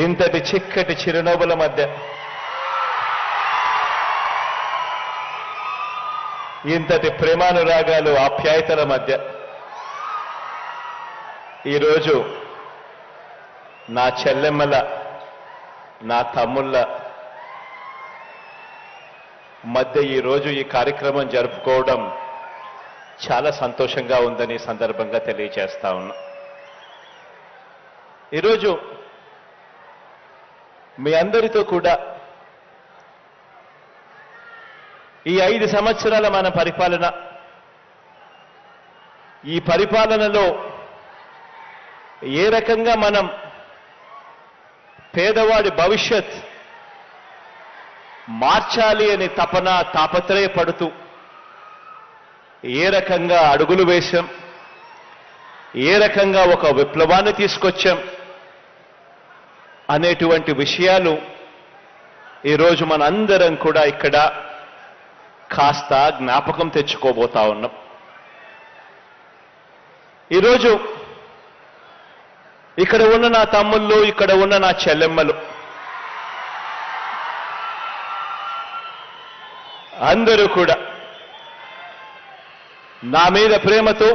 ఇంతటి చిక్కటి చిరునవ్వుల మధ్య, ఇంతటి ప్రేమానురాగాలు ఆప్యాయతల మధ్య ఈరోజు నా చెల్లెమ్మల, నా తమ్ముళ్ళ మధ్య ఈరోజు ఈ కార్యక్రమం జరుపుకోవడం చాలా సంతోషంగా ఉందని సందర్భంగా తెలియజేస్తా ఉన్నా. ఈరోజు మీ అందరితో కూడా ఈ 5 సంవత్సరాల మన పరిపాలన, ఈ పరిపాలనలో ఏ రకంగా మనం పేదవాడి భవిష్యత్ మార్చాలి అని తాపత్రయపడుతూ ఏ రకంగా అడుగులు వేశాం, ఏ రకంగా ఒక విప్లవాన్ని తీసుకొచ్చాం అనేటువంటి విషయాలు ఈరోజు మనందరం కూడా ఇక్కడ కాస్త జ్ఞాపకం తెచ్చుకోబోతా ఉన్నాం. ఈరోజు ఇక్కడ ఉన్న నా తమ్ముళ్ళు, ఇక్కడ ఉన్న నా చెల్లెమ్మలు అందరూ కూడా నా మీద ప్రేమతో